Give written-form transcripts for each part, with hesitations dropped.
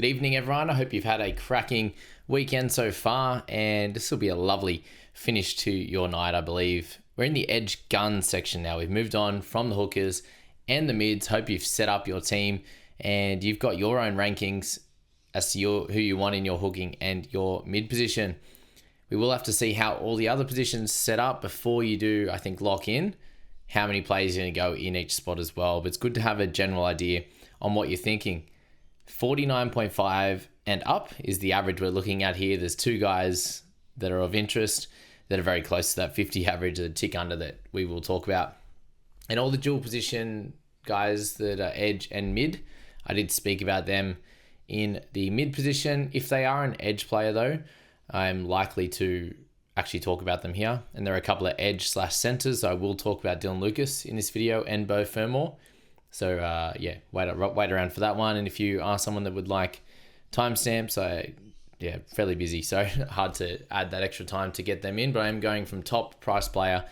Good evening, everyone. I hope you've had a cracking weekend so far, and this will be a lovely finish to your night, I believe. We're in the edge gun section now. We've moved on from the hookers and the mids. Hope you've set up your team and you've got your own rankings as to who you want in your hooking and your mid position. We will have to see how all the other positions set up before you do, I think, lock in how many players are going to go in each spot as well. But it's good to have a general idea on what you're thinking. 49.5 and up is the average we're looking at here. There's two guys that are of interest that are very close to that 50 average, a tick under, that we will talk about. And all the dual position guys that are edge and mid, I did speak about them in the mid position. If they are an edge player though, I'm likely to actually talk about them here. And there are a couple of edge/centers. So I will talk about Dylan Lucas in this video and Bo Fermor. So wait around for that one. And if you are someone that would like timestamps, fairly busy, so hard to add that extra time to get them in. But I am going from top price player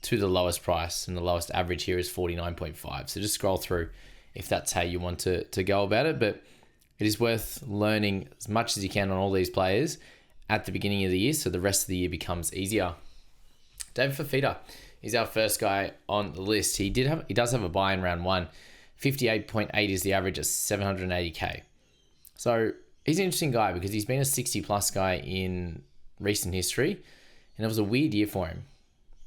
to the lowest price, and the lowest average here is 49.5. So just scroll through if that's how you want to go about it. But it is worth learning as much as you can on all these players at the beginning of the year, so the rest of the year becomes easier. David Fafita is our first guy on the list. He does have a buy in round one. 58.8 is the average at 780k. So he's an interesting guy because he's been a 60 plus guy in recent history, and it was a weird year for him.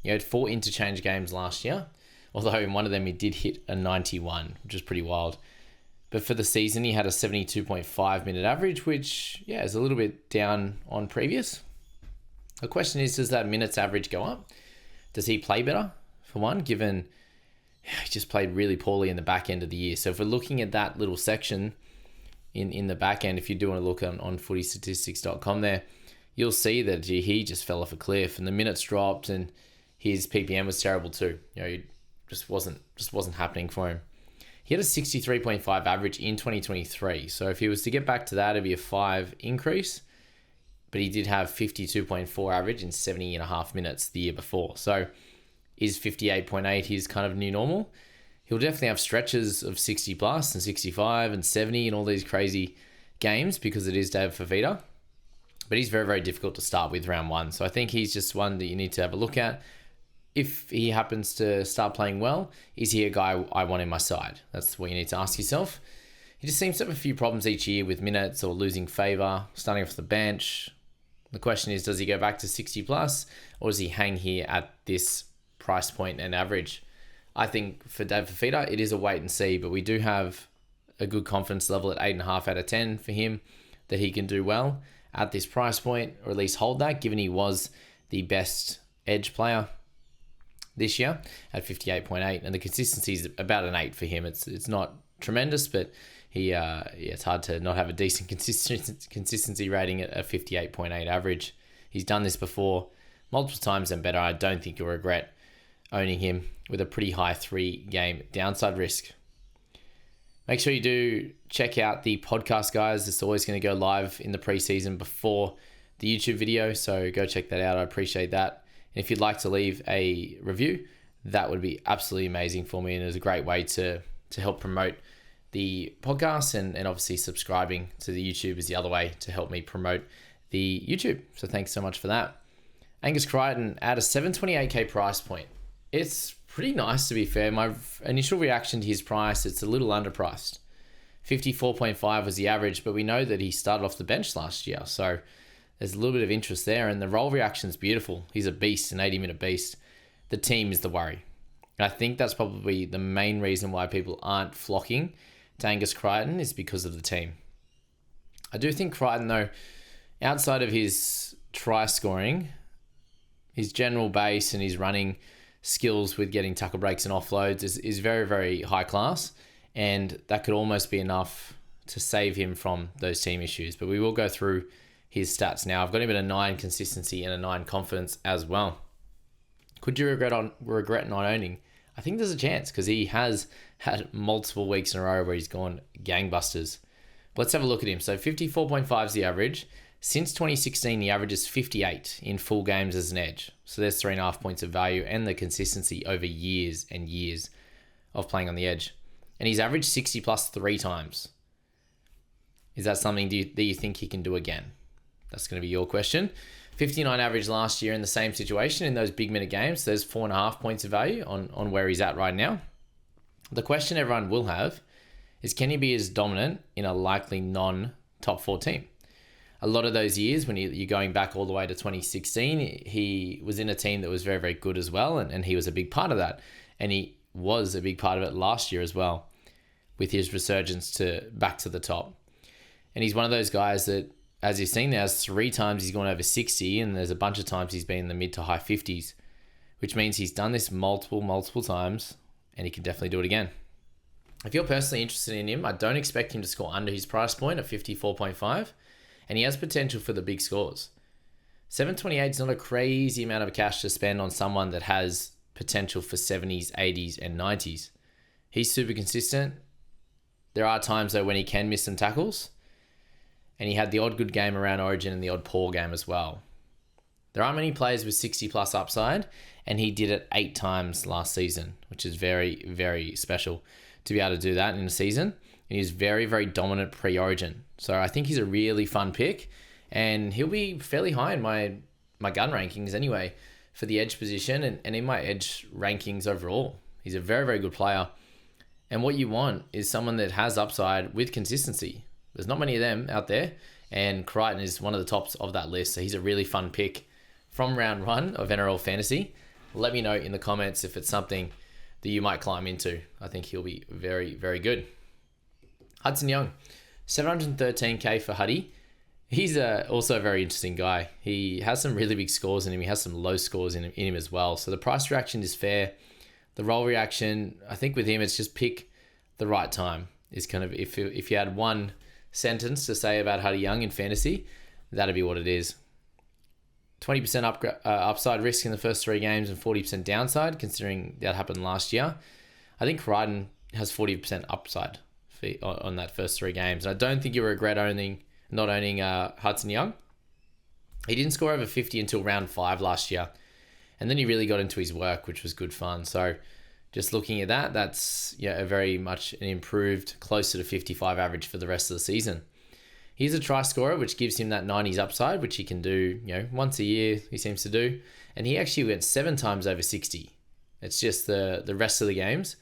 He had 4 interchange games last year, although in one of them he did hit a 91, which is pretty wild. But for the season, he had a 72.5 minute average, which is a little bit down on previous. The question is, does that minutes average go up? Does he play better, for one, given he just played really poorly in the back end of the year? So if we're looking at that little section in the back end, if you do want to look on footystatistics.com there, you'll see that he just fell off a cliff and the minutes dropped and his PPM was terrible too. It just wasn't happening for him. He had a 63.5 average in 2023. So if he was to get back to that, it'd be a 5 increase. But he did have 52.4 average in 70.5 minutes the year before. So is 58.8 his kind of new normal? He'll definitely have stretches of 60 plus and 65 and 70 and all these crazy games because it is David Fafita. But he's very, very difficult to start with round one. So I think he's just one that you need to have a look at. If he happens to start playing well, is he a guy I want in my side? That's what you need to ask yourself. He just seems to have a few problems each year with minutes or losing favour, starting off the bench. The question is, does he go back to 60 plus or does he hang here at this price point and average? I think for David Fafita, it is a wait and see, but we do have a good confidence level at 8.5 out of 10 for him that he can do well at this price point, or at least hold that, given he was the best edge player this year at 58.8, and the consistency is about an 8 for him. It's not tremendous, but it's hard to not have a decent consistency rating at a 58.8 average. He's done this before multiple times and better. I don't think you'll regret owning him with a pretty high 3-game downside risk. Make sure you do check out the podcast, guys. It's always going to go live in the preseason before the YouTube video, so go check that out. I appreciate that. And if you'd like to leave a review, that would be absolutely amazing for me, and it's a great way to help promote the podcast, and obviously subscribing to the YouTube is the other way to help me promote the YouTube. So thanks so much for that. Angus Crichton at a 728k price point. It's pretty nice, to be fair. My initial reaction to his price, it's a little underpriced. 54.5 was the average, but we know that he started off the bench last year. So there's a little bit of interest there, and the roll reaction is beautiful. He's a beast, an 80-minute beast. The team is the worry. And I think that's probably the main reason why people aren't flocking to Angus Crichton is because of the team. I do think Crichton, though, outside of his try scoring, his general base and his running skills with getting tackle breaks and offloads is very, very high class, and that could almost be enough to save him from those team issues. But we will go through his stats now. I've got him at a 9 consistency and a 9 confidence as well. Could you regret not owning? I think there's a chance because he has had multiple weeks in a row where he's gone gangbusters. Let's have a look at him. So 54.5 is the average. Since 2016, the average is 58 in full games as an edge. So there's 3.5 points of value and the consistency over years and years of playing on the edge. And he's averaged 60 plus 3 times. Is that something that you think he can do again? That's going to be your question. 59 average last year in the same situation in those big minute games. There's 4.5 points of value on where he's at right now. The question everyone will have is, can he be as dominant in a likely non-top 4 team? A lot of those years, when you're going back all the way to 2016, he was in a team that was very, very good as well, and he was a big part of that. And he was a big part of it last year as well, with his resurgence to back to the top. And he's one of those guys that, as you've seen, there's 3 times he's gone over 60, and there's a bunch of times he's been in the mid to high 50s, which means he's done this multiple times, and he can definitely do it again. If you're personally interested in him, I don't expect him to score under his price point of 54.5, and he has potential for the big scores. 728 is not a crazy amount of cash to spend on someone that has potential for 70s, 80s, and 90s. He's super consistent. There are times, though, when he can miss some tackles, and he had the odd good game around Origin and the odd poor game as well. There aren't many players with 60 plus upside, and he did it 8 times last season, which is very, very special to be able to do that in a season. And he's very, very dominant pre-Origin. So I think he's a really fun pick, and he'll be fairly high in my gun rankings anyway for the edge position and in my edge rankings overall. He's a very, very good player. And what you want is someone that has upside with consistency. There's not many of them out there, and Crichton is one of the tops of that list. So he's a really fun pick from round 1 of NRL Fantasy. Let me know in the comments if it's something that you might climb into. I think he'll be very, very good. Hudson Young, 713k for Huddy. He's also a very interesting guy. He has some really big scores in him. He has some low scores in him as well. So the price reaction is fair. The role reaction, I think with him, it's just pick the right time. Is kind of, if you had one sentence to say about Huddy Young in fantasy, that'd be what it is. 20% upside risk in the first 3 games and 40% downside, considering that happened last year. I think Crichton has 40% upside on that first 3 games. And I don't think you'll regret not owning Hudson Young. He didn't score over 50 until round 5 last year. And then he really got into his work, which was good fun. So just looking at that, that's a very much an improved, closer to 55 average for the rest of the season. He's a try scorer, which gives him that 90s upside, which he can do, once a year, he seems to do. And he actually went 7 times over 60. It's just the rest of the games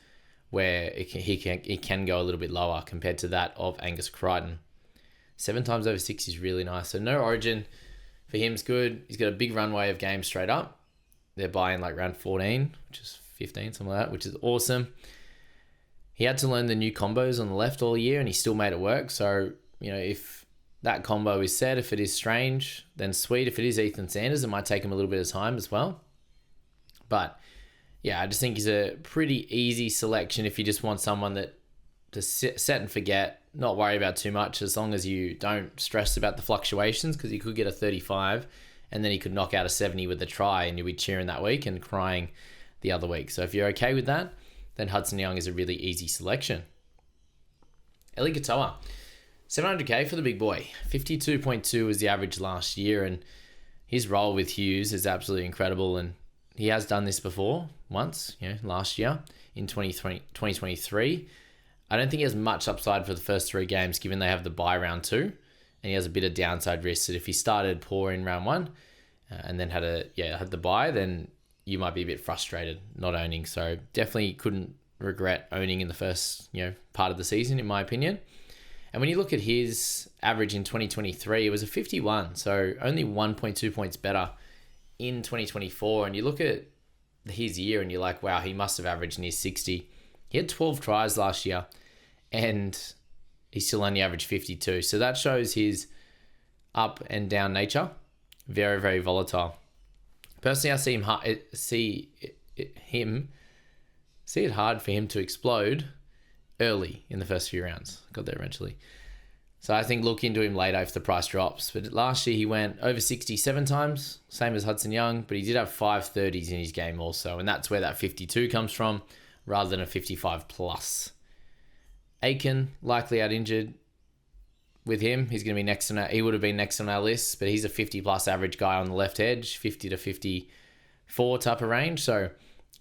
where he can go a little bit lower compared to that of Angus Crichton. 7 times over 60 is really nice. So no Origin for him is good. He's got a big runway of games straight up. They're buying like round 14, which is 15, something like that, which is awesome. He had to learn the new combos on the left all year, and he still made it work. So, if that combo is set, if it is Strange, then sweet. If it is Ethan Sanders, it might take him a little bit of time as well. But yeah, I just think he's a pretty easy selection if you just want someone that to set and forget, not worry about too much, as long as you don't stress about the fluctuations, because he could get a 35 and then he could knock out a 70 with a try, and you'll be cheering that week and crying the other week. So if you're okay with that, then Hudson Young is a really easy selection. Eli Katoa, 700k for the big boy. 52.2 was the average last year, and his role with Hughes is absolutely incredible. And he has done this before, once, last year in 2023. I don't think he has much upside for the first 3 games, given they have the bye round 2, and he has a bit of downside risk that if he started poor in round 1 and then had the bye, then you might be a bit frustrated not owning. So definitely couldn't regret owning in the first part of the season, in my opinion. And when you look at his average in 2023, it was a 51, so only 1.2 points better in 2024. And you look at his year and you're like, wow, he must have averaged near 60. He had 12 tries last year, and he still only averaged 52. So that shows his up and down nature. Very, very volatile. Personally, I see it hard for him to explode early in the first few rounds. Got there eventually. So I think look into him later if the price drops. But last year he went over 67 times, same as Hudson Young, but he did have 5 30s in his game also. And that's where that 52 comes from, rather than a 55 plus. Aiken, likely out injured. With him, he's going to be he would have been next on our list, but he's a 50 plus average guy on the left edge, 50 to 54 type of range. So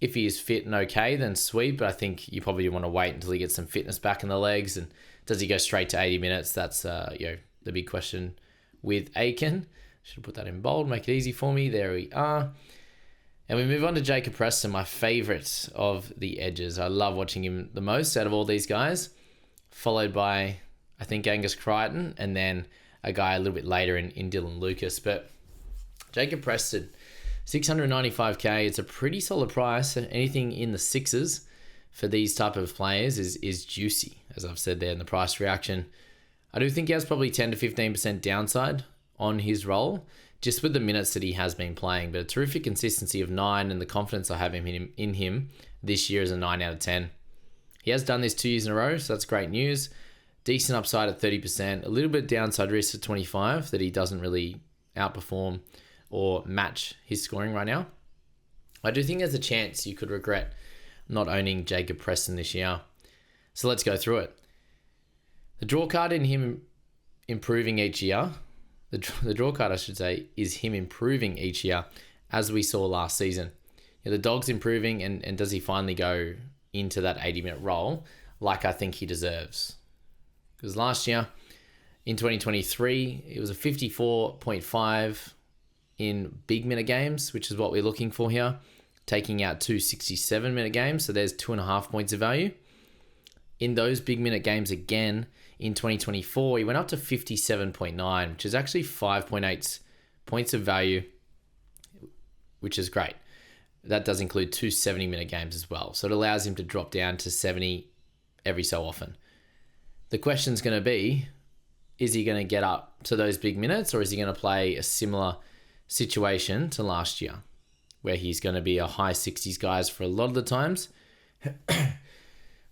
if he is fit and okay, then sweet, but I think you probably want to wait until he gets some fitness back in the legs and Does he go straight to 80 minutes? That's the big question with Aiken. Should have put that in bold, make it easy for me. There we are. And we move on to Jacob Preston, my favourite of the edges. I love watching him the most out of all these guys, followed by, I think, Angus Crichton, and then a guy a little bit later in Dylan Lucas. But Jacob Preston, 695k, it's a pretty solid price. Anything in the sixes for these type of players is juicy, as I've said there in the price reaction. I do think he has probably 10 to 15% downside on his role, just with the minutes that he has been playing, but a terrific consistency of 9, and the confidence I have in him this year is a 9 out of 10. He has done this 2 years in a row, so that's great news. Decent upside at 30%, a little bit downside risk at 25 that he doesn't really outperform or match his scoring right now. I do think there's a chance you could regret not owning Jacob Preston this year. So let's go through it. The draw card in him improving each year, the draw card I should say, is him improving each year as we saw last season. The dog's improving, and does he finally go into that 80-minute role like I think he deserves? Because last year, in 2023, it was a 54.5 in big minute games, which is what we're looking for here, taking out 2 67-minute games, so there's 2.5 points of value. In those big minute games again, in 2024, he went up to 57.9, which is actually 5.8 points of value, which is great. That does include 2 70-minute games as well, so it allows him to drop down to 70 every so often. The question's going to be, is he going to get up to those big minutes, or is he going to play a similar situation to last year, where he's going to be a high 60s guys for a lot of the times,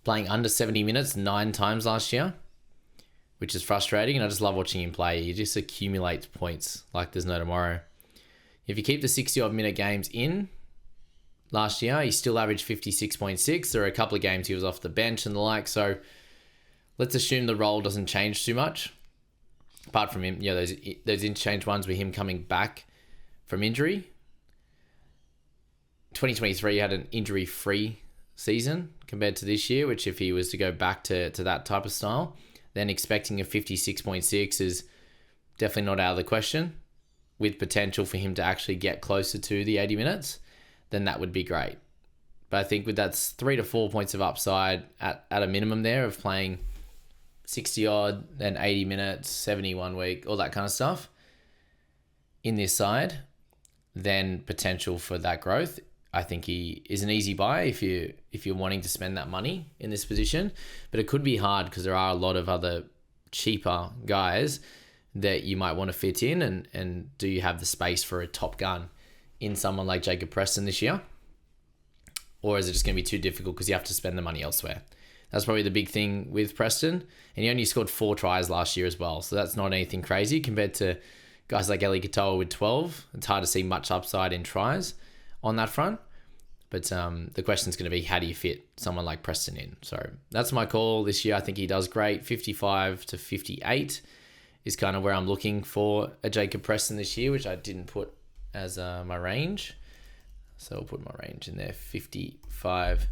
playing under 70 minutes 9 times last year, which is frustrating, and I just love watching him play. He just accumulates points like there's no tomorrow. If you keep the 60-odd minute games in, last year he still averaged 56.6. There are a couple of games he was off the bench and the like, so let's assume the role doesn't change too much. Apart from him, those interchange ones with him coming back from injury. 2023 had an injury-free season compared to this year, which if he was to go back to that type of style, then expecting a 56.6 is definitely not out of the question. With potential for him to actually get closer to the 80 minutes, then that would be great. But I think with that's 3 to 4 points of upside at a minimum there of playing 60 odd, then 80 minutes, 71 week, all that kind of stuff in this side, then potential for that growth. I think he is an easy buy if you're wanting to spend that money in this position, but it could be hard because there are a lot of other cheaper guys that you might want to fit in, and do you have the space for a top gun in someone like Jacob Preston this year? Or is it just going to be too difficult because you have to spend the money elsewhere? That's probably the big thing with Preston, and he only scored 4 tries last year as well, so that's not anything crazy compared to guys like Eli Katoa with 12. It's hard to see much upside in tries on that front. But the question is going to be, how do you fit someone like Preston in? So that's my call this year. I think he does great. 55 to 58 is kind of where I'm looking for a Jacob Preston this year, which I didn't put as my range. So I'll put my range in there. 55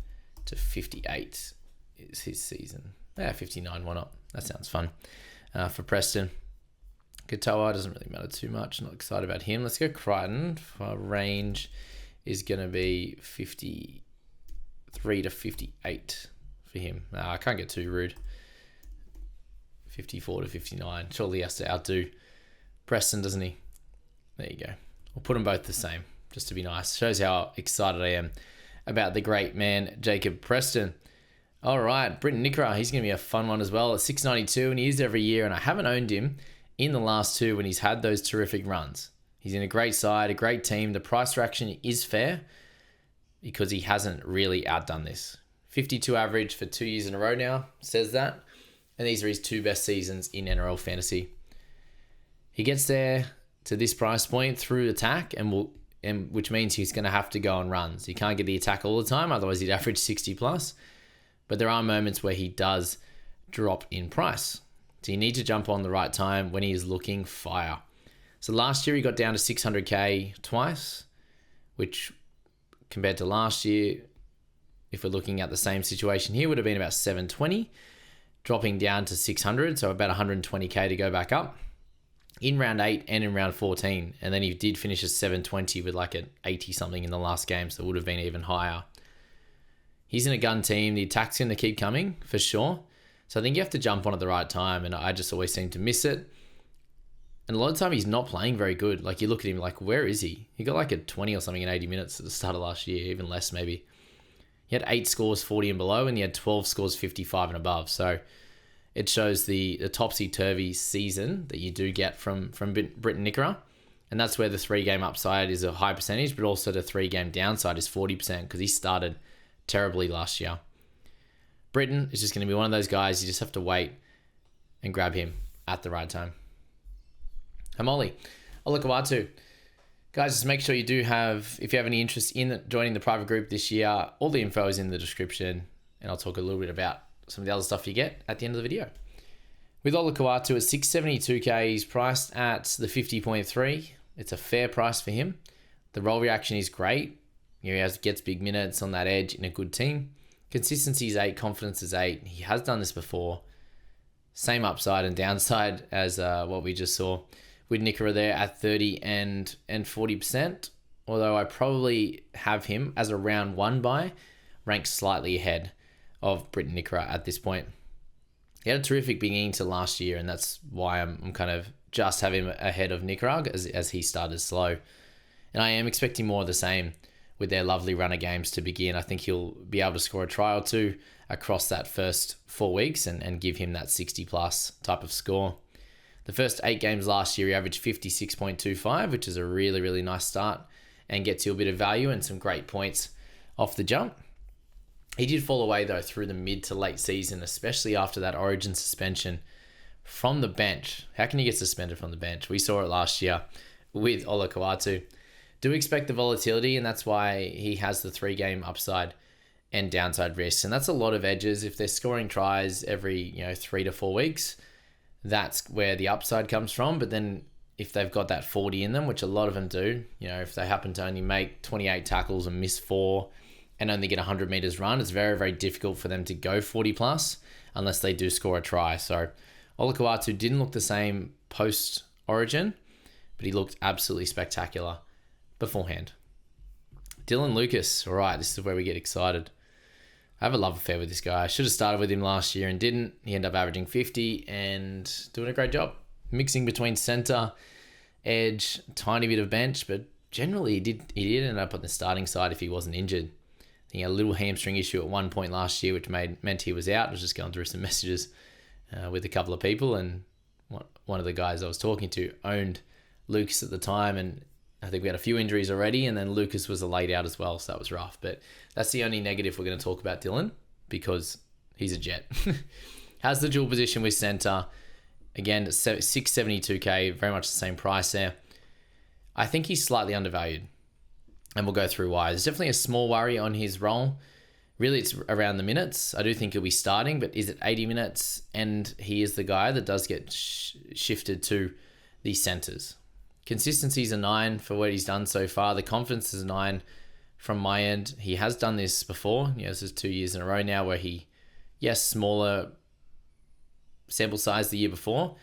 to 58 is his season. Yeah, 59, why not? That sounds fun for Preston. Katoa doesn't really matter too much. Not excited about him. Let's go Crichton. For range is going to be 53 to 58 for him. I can't get too rude. 54 to 59. Surely he has to outdo Preston, doesn't he? There you go. We'll put them both the same, just to be nice. Shows how excited I am about the great man, Jacob Preston. All right, Britton Nickera, he's going to be a fun one as well. At 692, and he is every year, and I haven't owned him in the last 2 when he's had those terrific runs. He's in a great side, a great team. The price reaction is fair because he hasn't really outdone this. 52 average for 2 years in a row now, says that. And these are his 2 best seasons in NRL Fantasy. He gets there to this price point through attack, which means he's going to have to go on runs. He can't get the attack all the time, otherwise he'd average 60 plus. But there are moments where he does drop in price. So you need to jump on the right time when he is looking fire. So last year he got down to 600k twice, which compared to last year, if we're looking at the same situation here, would have been about 720. dropping down to 600, so about 120k to go back up in round 8 and in round 14. And then he did finish at 720 with like an 80 something in the last game, so it would have been even higher. He's in a gun team. The attack's going to keep coming for sure. So I think you have to jump on at the right time, and I just always seem to miss it. And a lot of the time he's not playing very good. Like you look at him like, where is he? He got like a 20 or something in 80 minutes at the start of last year, even less maybe. He had 8 scores 40 and below, and he had 12 scores 55 and above. So it shows the topsy-turvy season that you do get from Britain Nickera. And that's where the 3-game upside is a high percentage, but also the 3-game downside is 40% because he started terribly last year. Britain is just going to be one of those guys you just have to wait and grab him at the right time. Hamoli, Olakawatu. Guys, just make sure you do have, if you have any interest in joining the private group this year, all the info is in the description, and I'll talk a little bit about some of the other stuff you get at the end of the video. With Olakawatu at 672k, he's priced at the 50.3. It's a fair price for him. The roll reaction is great. He gets big minutes on that edge in a good team. Consistency is 8, confidence is 8. He has done this before. Same upside and downside as what we just saw with Nickera there at 30 and 40%. Although I probably have him as a round 1 buy, ranked slightly ahead of Britain Nickera at this point. He had a terrific beginning to last year, and that's why I'm kind of just have him ahead of Nickera as he started slow. And I am expecting more of the same with their lovely run of games to begin. I think he'll be able to score a try or two across that first 4 weeks and give him that 60 plus type of score. The first 8 games last year, he averaged 56.25, which is a really, really nice start and gets you a bit of value and some great points off the jump. He did fall away though through the mid to late season, especially after that Origin suspension from the bench. How can you get suspended from the bench? We saw it last year with Olakawatu. Do expect the volatility, and that's why he has the 3-game upside and downside risks. And that's a lot of edges. If they're scoring tries every 3 to 4 weeks, that's where the upside comes from. But then if they've got that 40 in them, which a lot of them do, if they happen to only make 28 tackles and miss 4 and only get 100 meters run, it's very, very difficult for them to go 40 plus unless they do score a try. So Olakawatu didn't look the same post Origin, but he looked absolutely spectacular beforehand. Dylan Lucas. All right, this is where we get excited. I have a love affair with this guy. I should have started with him last year and didn't. He ended up averaging 50 and doing a great job. Mixing between center, edge, tiny bit of bench, but generally he did end up on the starting side if he wasn't injured. I think he had a little hamstring issue at one point last year, which meant he was out. I was just going through some messages with a couple of people, and one of the guys I was talking to owned Lucas at the time, and I think we had a few injuries already, and then Lucas was laid out as well, so that was rough. But that's the only negative we're going to talk about Dylan, because he's a jet. Has the dual position with centre. Again, 672k, very much the same price there. I think he's slightly undervalued, and we'll go through why. There's definitely a small worry on his role. Really, it's around the minutes. I do think he'll be starting, but is it 80 minutes? And he is the guy that does get shifted to the centres. Consistency is a 9 for what he's done so far. The confidence is a 9 from my end. He has done this before. This is 2 years in a row now where smaller sample size the year before.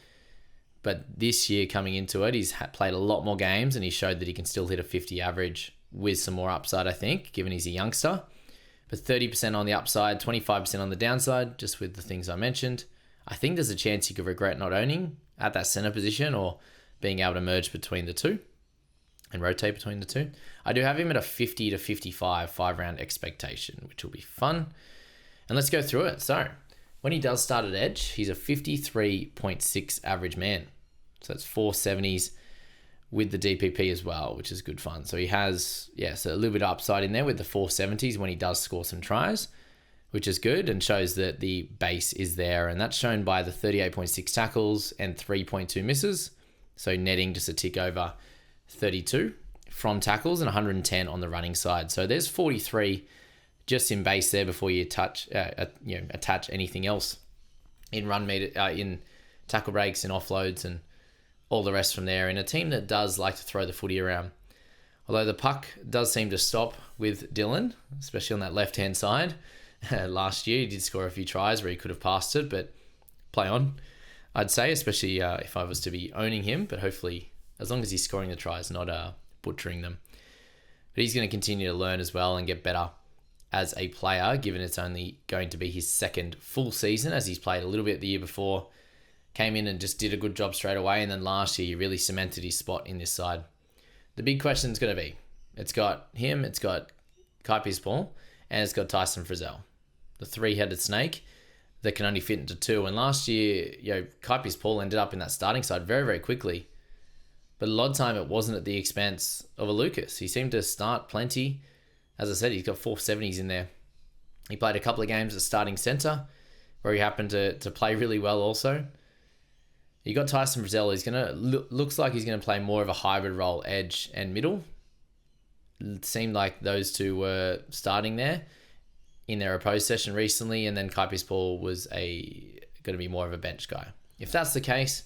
But this year coming into it, he's played a lot more games, and he showed that he can still hit a 50 average with some more upside, I think, given he's a youngster. But 30% on the upside, 25% on the downside, just with the things I mentioned. I think there's a chance he could regret not owning at that center position or being able to merge between the two and rotate between the two. I do have him at a 50 to 55 5-round expectation, which will be fun. And let's go through it. So when he does start at edge, he's a 53.6 average man. So that's 470s with the DPP as well, which is good fun. So he has, so a little bit of upside in there with the 470s when he does score some tries, which is good and shows that the base is there. And that's shown by the 38.6 tackles and 3.2 misses. So netting just a tick over 32 from tackles and 110 on the running side. So there's 43 just in base there before you attach anything else in run meter, in tackle breaks and offloads and all the rest from there. In a team that does like to throw the footy around. Although the puck does seem to stop with Dylan, especially on that left-hand side. Last year he did score a few tries where he could have passed it, but play on, I'd say, especially if I was to be owning him. But hopefully, as long as he's scoring the tries, not butchering them. But he's going to continue to learn as well and get better as a player, given it's only going to be his second full season, as he's played a little bit the year before. Came in and just did a good job straight away, and then last year he really cemented his spot in this side. The big question is going to be, it's got him, it's got Kaipi's Paul, and it's got Tyson Frizzell, the three-headed snake that can only fit into two. And last year, Kaipi's Paul ended up in that starting side very, very quickly. But a lot of time it wasn't at the expense of a Lucas. He seemed to start plenty. As I said, he's got 470s in there. He played a couple of games at starting centre, where he happened to play really well also. You got Tyson Frizzell. He's gonna looks like he's gonna play more of a hybrid role, edge and middle. It seemed like those two were starting there in their opposed session recently, and then Kaipi's Paul was going to be more of a bench guy. If that's the case,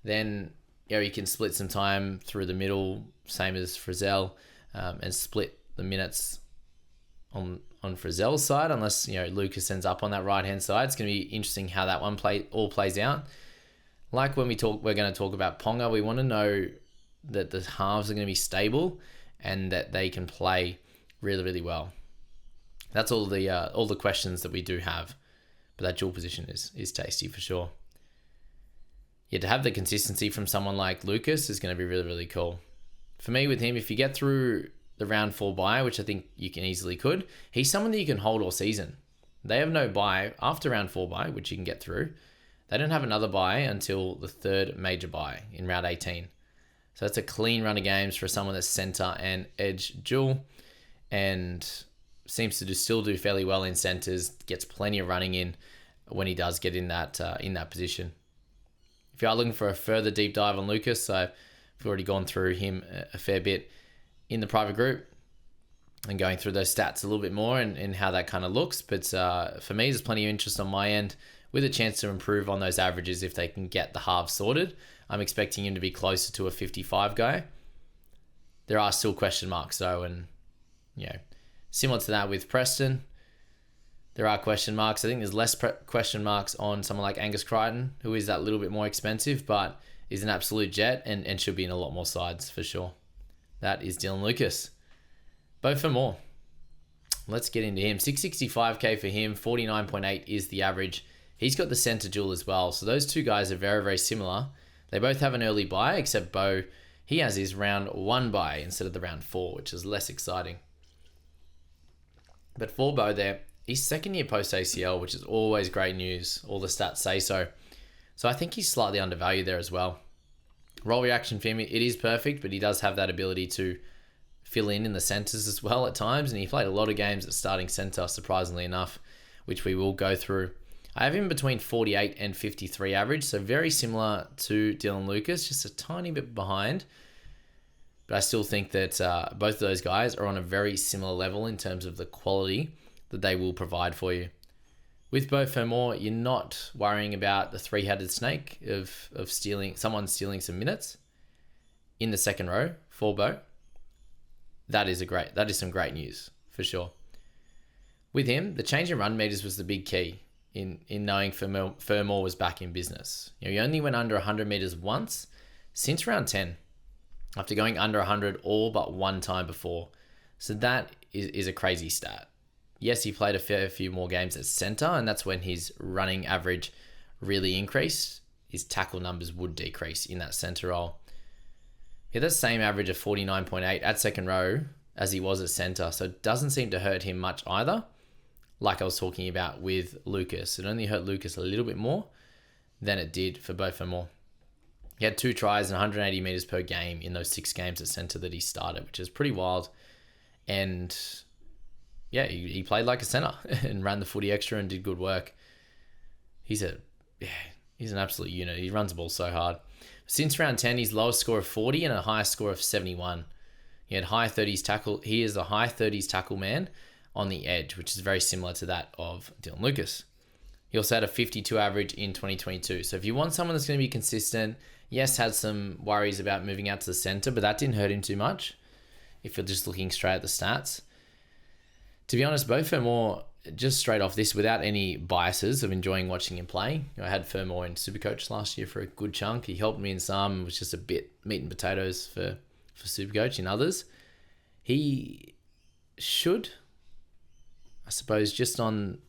then he can split some time through the middle, same as Frizzell, and split the minutes on Frizzell's side, unless Lucas ends up on that right hand side. It's going to be interesting how that one plays out. Like when we're going to talk about Ponga, we want to know that the halves are going to be stable and that they can play really, really well. That's all the questions that we do have, but that dual position is tasty for sure. Yeah, to have the consistency from someone like Lucas is going to be really, really cool. For me, with him, if you get through the round 4 bye, which I think you can easily could, he's someone that you can hold all season. They have no bye after round 4 bye, which you can get through. They don't have another bye until the third major bye in round 18. So that's a clean run of games for someone that's centre and edge dual, and seems to still do fairly well in centres, gets plenty of running in when he does get in that position. If you are looking for a further deep dive on Lucas, I've already gone through him a fair bit in the private group and going through those stats a little bit more and how that kind of looks. But for me, there's plenty of interest on my end with a chance to improve on those averages if they can get the halves sorted. I'm expecting him to be closer to a 55 guy. There are still question marks though, and similar to that with Preston, there are question marks. I think there's less question marks on someone like Angus Crichton, who is that little bit more expensive, but is an absolute jet and should be in a lot more sides for sure. That is Dylan Lucas. Both for more. Let's get into him. 665k for him, 49.8 is the average. He's got the centre dual as well. So those two guys are very, very similar. They both have an early bye, except Bo, he has his round 1 bye instead of the round 4, which is less exciting. But for Bo there, he's second year post ACL, which is always great news. All the stats say so. So I think he's slightly undervalued there as well. Roll reaction for him, it is perfect, but he does have that ability to fill in the centres as well at times. And he played a lot of games at starting centre, surprisingly enough, which we will go through. I have him between 48 and 53 average, so very similar to Dylan Lucas, just a tiny bit behind. But I still think that both of those guys are on a very similar level in terms of the quality that they will provide for you. With Bo Fermor, you're not worrying about the three-headed snake of someone stealing some minutes in the second row for Bo. That is some great news for sure. With him, the change in run meters was the big key in knowing Fermor was back in business. He only went under 100 meters once since round 10, after going under 100 all but one time before. So that is a crazy stat. Yes, he played a fair few more games at centre, and that's when his running average really increased. His tackle numbers would decrease in that centre role. He had the same average of 49.8 at second row as he was at centre, so it doesn't seem to hurt him much either. Like I was talking about with Lucas. It only hurt Lucas a little bit more than it did for Bo Fermor. He had 2 tries and 180 metres per game in those 6 games at centre that he started, which is pretty wild. And yeah, he played like a centre and ran the footy extra and did good work. He's an absolute unit. He runs the ball so hard. Since round 10, his lowest score of 40 and a highest score of 71. He had high 30s tackle. He is a high 30s tackle man on the edge, which is very similar to that of Dylan Lucas. He also had a 52 average in 2022. So if you want someone that's going to be consistent, yes, had some worries about moving out to the centre, but that didn't hurt him too much if you're just looking straight at the stats. To be honest, Bo Fermor, just straight off this, without any biases of enjoying watching him play, I had Fermor in Supercoach last year for a good chunk. He helped me in some, was just a bit meat and potatoes for Supercoach in others. He should, I suppose, just on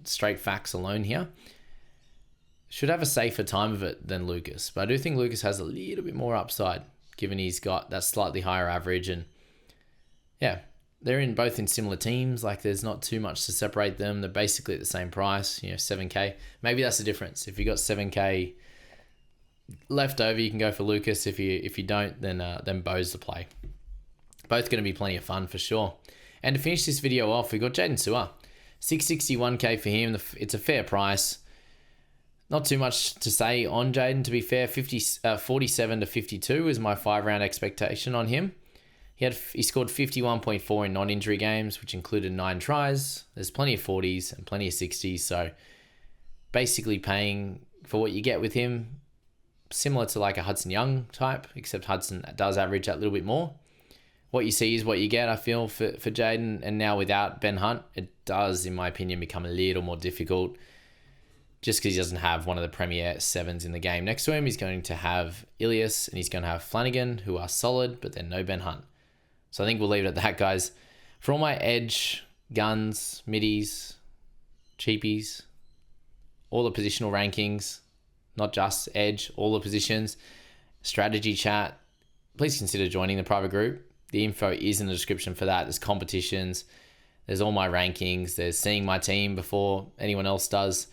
straight facts alone here, should have a safer time of it than Lucas. But I do think Lucas has a little bit more upside, given he's got that slightly higher average. And yeah, they're both in similar teams. Like, there's not too much to separate them. They're basically at the same price, 7K. Maybe that's the difference. If you got 7K left over, you can go for Lucas. If you don't, then Bo's the play. Both going to be plenty of fun for sure. And to finish this video off, we got Hayden, 661K for him. It's a fair price. Not too much to say on Hayden, to be fair. 47 to 52 is my 5-round expectation on him. He scored 51.4 in non-injury games, which included 9 tries. There's plenty of 40s and plenty of 60s. So basically paying for what you get with him, similar to like a Hudson Young type, except Hudson does average that little bit more. What you see is what you get, I feel, for Hayden. And now without Ben Hunt, it does, in my opinion, become a little more difficult, just because he doesn't have one of the premier 7s in the game next to him. He's going to have Ilias and he's going to have Flanagan, who are solid, but then no Ben Hunt. So I think we'll leave it at that, guys. For all my edge, guns, middies, cheapies, all the positional rankings, not just edge, all the positions, strategy chat, please consider joining the private group. The info is in the description for that. There's competitions. There's all my rankings. There's seeing my team before anyone else does.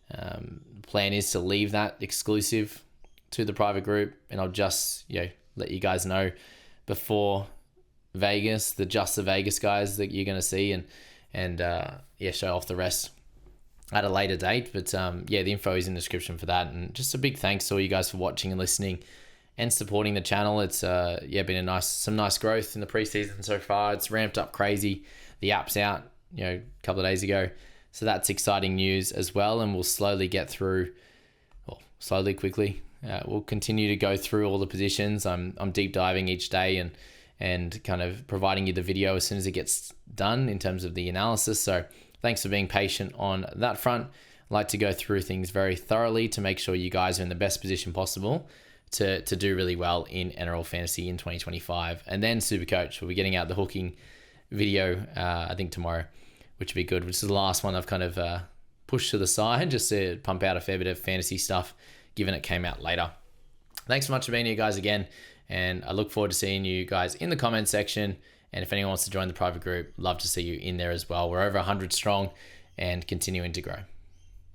The plan is to leave that exclusive to the private group, and I'll just let you guys know before Vegas, the Vegas guys that you're going to see, and show off the rest at a later date. But the info is in the description for that. And just a big thanks to all you guys for watching and listening and supporting the channel. It's been some nice growth in the preseason so far. It's ramped up crazy. The app's out a couple of days ago, so that's exciting news as well. And we'll slowly get through, quickly. We'll continue to go through all the positions. I'm deep diving each day and kind of providing you the video as soon as it gets done in terms of the analysis. So thanks for being patient on that front. I like to go through things very thoroughly to make sure you guys are in the best position possible to do really well in NRL Fantasy in 2025. And then Supercoach, we'll be getting out the hooking video, I think tomorrow, which would be good, which is the last one I've kind of pushed to the side just to pump out a fair bit of fantasy stuff, given it came out later. Thanks so much for being here, guys, again. And I look forward to seeing you guys in the comment section. And if anyone wants to join the private group, love to see you in there as well. We're over 100 strong and continuing to grow.